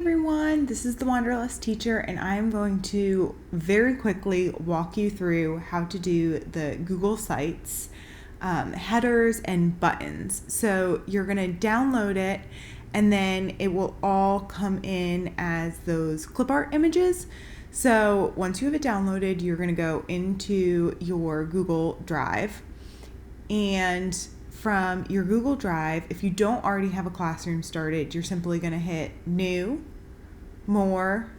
Everyone, this is the Wanderlust teacher, and I'm going to very quickly walk you through how to do the Google Sites headers and buttons. So you're going to download it, and then it will all come in as those clip art images. So once you have it downloaded, you're going to go into your Google Drive, and from your Google Drive, if you don't already have a classroom started, you're simply going to hit New, More,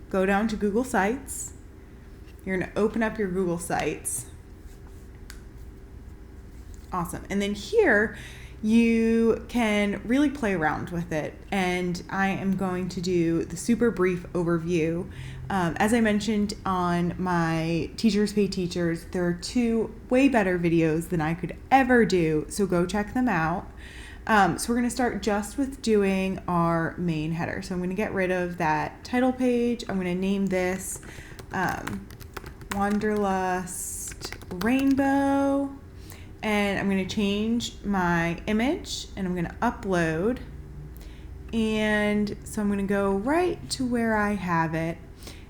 go down to Google Sites. You're going to open up your Google Sites. Awesome. And then here you can really play around with it. And I am going to do the super brief overview. As I mentioned on my Teachers Pay Teachers, there are 2 way better videos than I could ever do. So go check them out. So we're going to start just with doing our main header. So I'm going to get rid of that title page. I'm going to name this Wanderlust Rainbow. And I'm going to change my image and I'm going to upload. And so I'm going to go right to where I have it.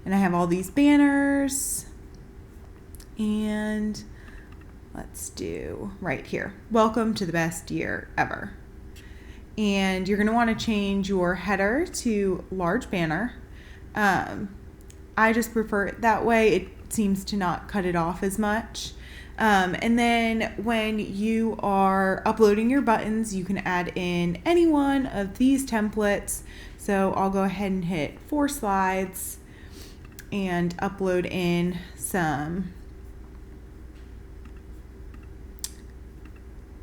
And I have all these banners. And let's do right here. Welcome to the best year ever. And you're going to want to change your header to large banner. I just prefer it that way. It seems to not cut it off as much. And then when you are uploading your buttons, you can add in any one of these templates. So I'll go ahead and hit 4 slides and upload in some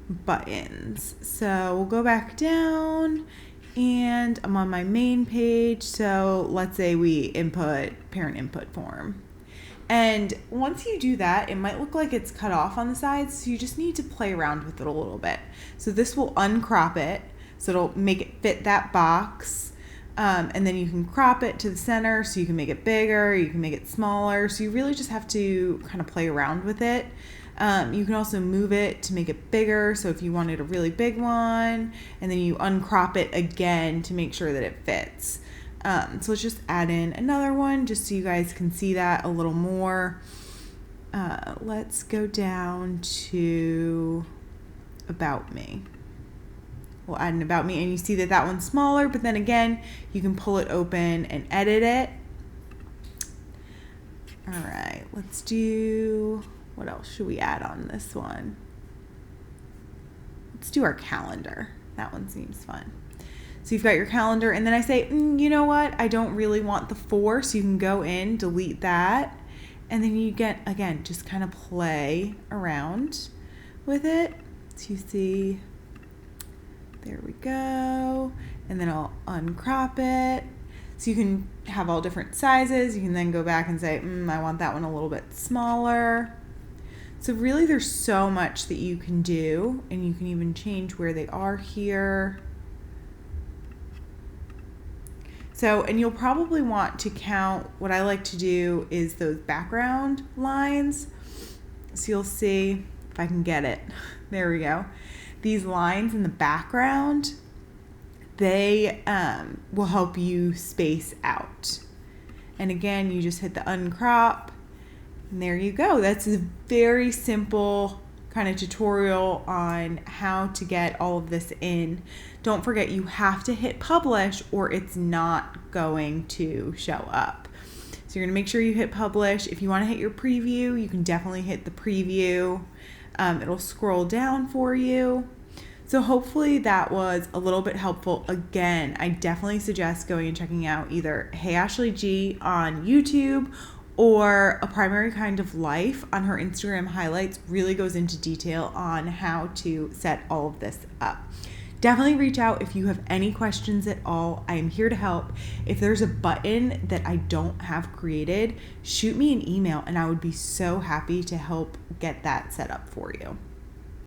buttons. So we'll go back down and I'm on my main page. So let's say we input parent input form. And once you do that, it might look like it's cut off on the sides, so you just need to play around with it a little bit. So this will uncrop it, so it'll make it fit that box. And then you can crop it to the center, so you can make it bigger, you can make it smaller. So you really just have to kind of play around with it. You can also move it to make it bigger. So if you wanted a really big one, and then you uncrop it again to make sure that it fits. So let's just add in another one just so you guys can see that a little more. Let's go down to About Me. We'll add an About Me, and you see that that one's smaller, but then again, you can pull it open and edit it. All right, let's do, what else should we add on this one? Let's do our calendar. That one seems fun. So you've got your calendar, and then I say, you know what? I don't really want the 4, so you can go in, delete that, and then you get, again, just kind of play around with it. So you see, there we go, and then I'll uncrop it. So you can have all different sizes. You can then go back and say, I want that one a little bit smaller. So really, there's so much that you can do, and you can even change where they are here. So, and you'll probably want to count, what I like to do is those background lines. So you'll see, if I can get it, there we go. These lines in the background, they will help you space out. And again, you just hit the uncrop, and there you go. That's a very simple kind of tutorial on how to get all of this in. Don't forget, you have to hit publish or it's not going to show up. So you're gonna make sure you hit publish. If you wanna hit your preview, you can definitely hit the preview. It'll scroll down for you. So hopefully that was a little bit helpful. Again, I definitely suggest going and checking out either Hey Ashley G on YouTube or A Primary Kind of Life on her Instagram highlights. Really goes into detail on how to set all of this up. Definitely reach out if you have any questions at all. I am here to help. If there's a button that I don't have created, shoot me an email and I would be so happy to help get that set up for you.